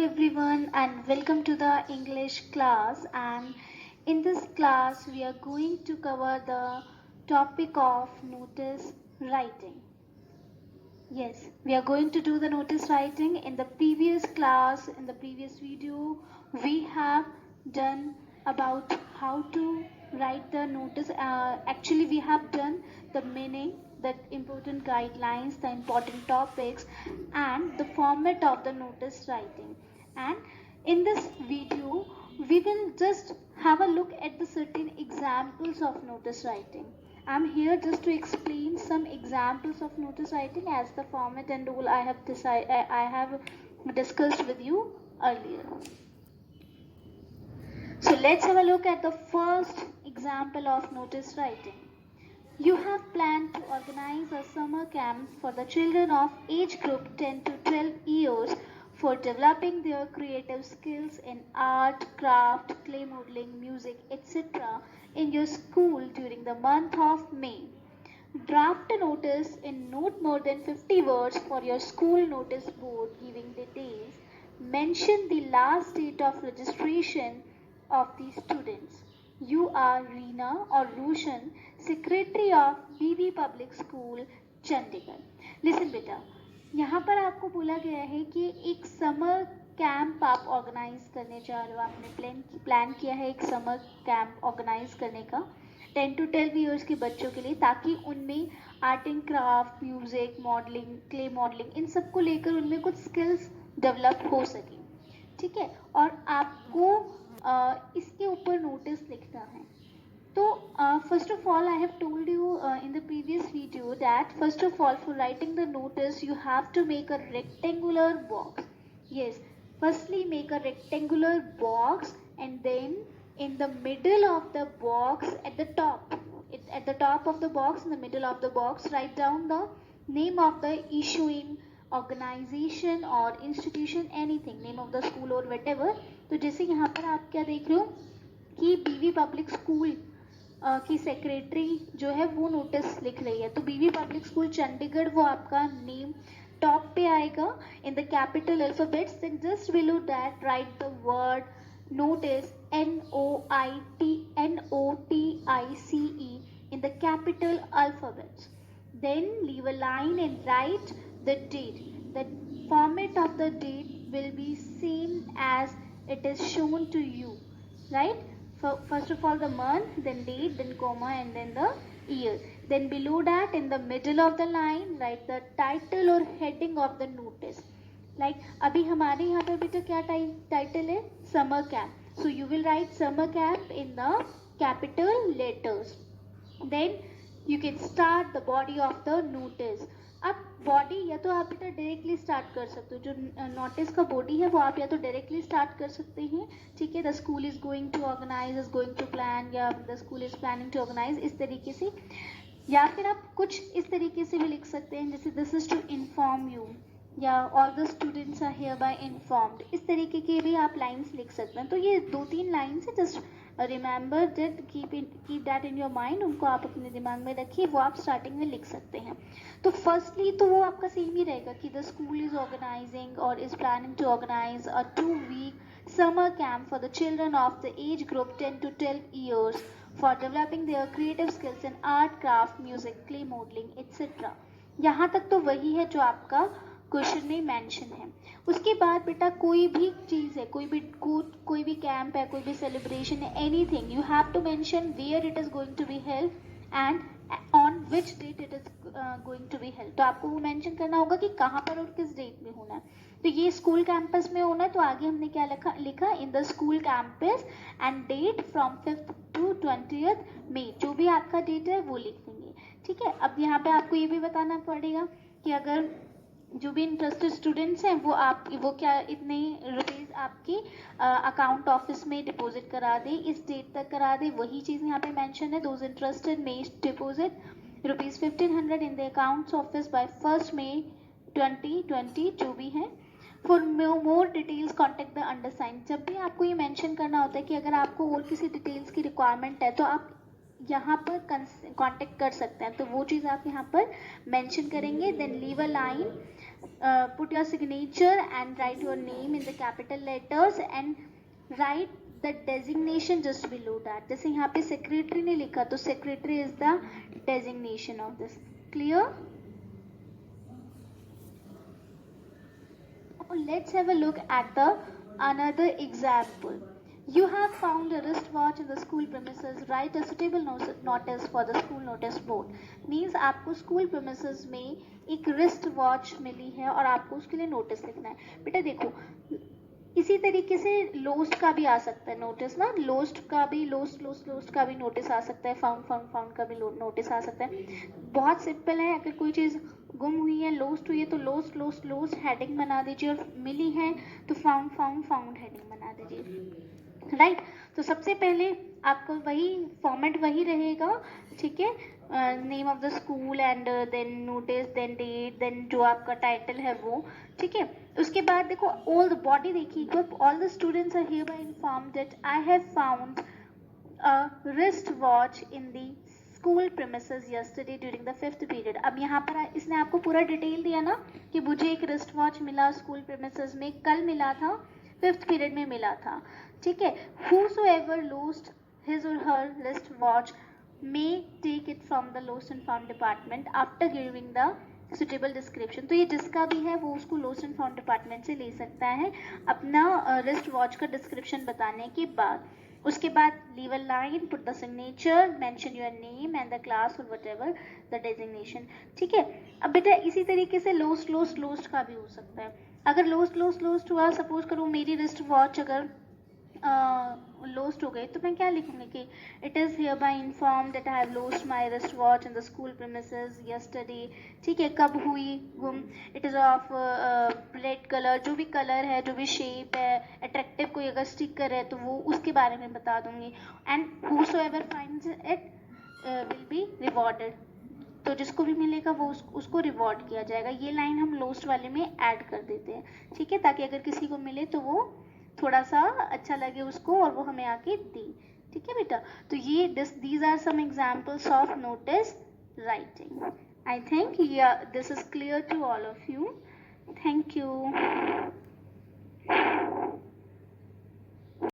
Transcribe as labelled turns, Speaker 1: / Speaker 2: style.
Speaker 1: everyone and welcome to the English class, and in this class we are going to cover the topic of notice writing. Yes, we are going to do the notice writing. In the previous class, in the previous video, we have done about how to write the notice. Actually, we have done the meaning, the important guidelines, the important topics, and the format of the notice writing. And in this video, we will just have a look at the certain examples of notice writing. I'm here just to explain some examples of notice writing as the format and rule I have discussed with you earlier. So let's have a look at the first example of notice writing. You have planned to organize a summer camp for the children of age group 10 to 12 years for developing their creative skills in art, craft, clay modeling, music, etc. in your school during the month of May. Draft a notice in not more than 50 words for your school notice board giving details. Mention the last date of registration of the students. You are Reena or Roshan, Secretary of BB Public School, Chandigarh. Listen बेटा, यहाँ पर आपको बोला गया है कि एक summer camp आप ऑर्गेनाइज करने जा रहे हो. आपने प्लान किया है एक समर कैंप ऑर्गेनाइज करने का 10 to 12 ईयर्स के बच्चों के लिए, ताकि उनमें art and craft, music, modelling, clay modelling, इन सबको लेकर उनमें कुछ स्किल्स डेवलप हो सके. ठीक है, और आपको इसके ऊपर नोटिस लिखना है. So first of all, I have told you in the previous video that first of all, for writing the notice, you have to make a rectangular box. Yes, firstly make a rectangular box, and then in the middle of the box, at the top of the box, in the middle of the box, write down the name of the issuing organization or institution, anything, name of the school or whatever. तो जैसे यहाँ पर आप क्या देख रहे हो कि बीवी पब्लिक स्कूल की सेक्रेटरी जो है वो नोटिस लिख रही है. तो बीवी पब्लिक स्कूल चंडीगढ़, वो आपका नेम टॉप पे आएगा in the capital alphabets. Then just below that write the word notice, NOTICE, in the capital alphabets. Then leave a line and write the date. The format of the date will be same as it is shown to you, right? First of all the month, then date, then comma, and then the year. Then below that, in the middle of the line, write the title or heading of the notice. Like अभी हमारे यहाँ पर बेटा क्या title है? Summer camp. So you will write summer camp in the capital letters. Then you can start the body of the notice. अब body या तो आप बेटा डायरेक्टली स्टार्ट कर सकते हो, जो नोटिस का बॉडी है वो आप या तो डायरेक्टली स्टार्ट कर सकते हैं. ठीक है, the school is going to organise, is going to plan, या the school is planning to organise, इस तरीके से. या फिर आप कुछ इस तरीके से भी लिख सकते हैं, जैसे this is to inform you, या all the students are hereby informed. इस तरीके के भी आप लाइन्स लिख सकते हैं. तो ये 2-3 लाइन्स है, just remember that, keep that in your mind. उनको आप अपने दिमाग में रखिए, वो आप स्टार्टिंग में लिख सकते हैं. तो फर्स्टली तो वो आपका सेम ही रहेगा कि द स्कूल इज ऑर्गेनाइजिंग और is planning to organise a 2-week summer camp for the children of the age group 10 to 12 years for developing their creative skills in art, craft, music, clay modeling, etc. यहाँ तक तो वही है जो आपका question में mention है. उसके बाद बेटा कोई भी चीज़ है, कोई भी कैंप है, कोई भी सेलिब्रेशन है, anything, you have to mention where it is going to be held and on which date it is going to be held. तो आपको वो मेंशन करना होगा कि कहाँ पर और किस डेट में होना है. तो ये स्कूल कैंपस में होना है, तो आगे हमने क्या लिखा in the school campus and date from 5th to 20th May. जो भी आपका डेट है वो लिख देंगे. ठीक है, अब यहाँ पे आपको ये भी बताना पड़ेगा कि अगर जो भी इंटरेस्टेड स्टूडेंट्स हैं वो क्या इतने रुपीज़ आपके अकाउंट ऑफिस में डिपॉजिट करा दे, इस डेट तक करा दे. वही चीज़ यहाँ पे मेंशन है. Those interested may deposit ₹1500 in the accounts office by 1st May 2020, जो भी है. For more details contact the undersign. जब भी आपको ये मेंशन करना होता है कि अगर आपको और किसी डिटेल्स की रिक्वायरमेंट है तो आप यहाँ पर कांटेक्ट कर सकते हैं. तो वो चीज़ आप यहाँ पर मेंशन करेंगे. Then leave a line put your signature and write your name in the capital letters and write the designation just below that. जैसे यहाँ पे secretary ने लिखा तो secretary is the designation of this. Clear? Let's have a look at the another example. You have found a wristwatch in the school premises. Write a suitable notice for the school notice board. Means आपको school premises में एक wrist watch मिली है और आपको उसके लिए notice लिखना है. बेटा देखो, इसी तरीके से लोस्ट का भी आ सकता है नोटिस ना. लोस्ट का भी नोटिस आ सकता है. फाउंड का भी नोटिस आ सकता है. बहुत सिंपल है. अगर कोई चीज़ गुम हुई है, लोस्ट हुई है तो लोस्ट हेडिंग बना दीजिए और मिली है तो फाउंड हेडिंग बना दीजिए. राइट. तो सबसे पहले आपका वही फॉर्मेट वही रहेगा. ठीक है. Name of the school and then notice then date then जो आपका टाइटल है वो. ठीक है. उसके बाद देखो ऑल द बॉडी देखिए. All the students are hereby informed that I have found a wrist watch in the school premises yesterday during the 5th period. अब यहाँ पर इसने आपको पूरा डिटेल दिया ना कि मुझे एक रिस्ट वॉच मिला स्कूल प्रीमिसेस में, कल मिला था, 5th पीरियड में मिला था. ठीक है. whosoever lost his or her wrist watch may take it from the lost and found department after giving the suitable description. तो ये जिसका भी है वो उसको lost and found department से ले सकता है अपना wrist watch का description बताने के बाद. उसके बाद leave a line, put the signature, mention your name and the class or whatever the designation. ठीक है. अब बेटा इसी तरीके से lost का भी हो सकता है. अगर lost हुआ, सपोज करो मेरी wrist watch अगर लोस्ट हो गई तो मैं क्या लिखूंगी कि it is here bye inform that I have lost my wrist watch in the school premises yesterday. ठीक है. कब हुई गुम? It is of red colour. जो भी कलर है, जो भी शेप है, अट्रैक्टिव कोई अगर स्टिकर है तो वो उसके बारे में बता दूंगी. And whosoever finds it will be rewarded. तो जिसको भी मिलेगा वो उसको रिवॉर्ड किया जाएगा. ये लाइन हम लोस्ट वाले में ऐड कर देते हैं. ठीक है. ताकि अगर किसी को मिले तो वो थोड़ा सा अच्छा लगे उसको और वो हमें आके दे. ठीक है बेटा. तो ये these are some examples of notice writing. I think this is clear to all of you. Thank you.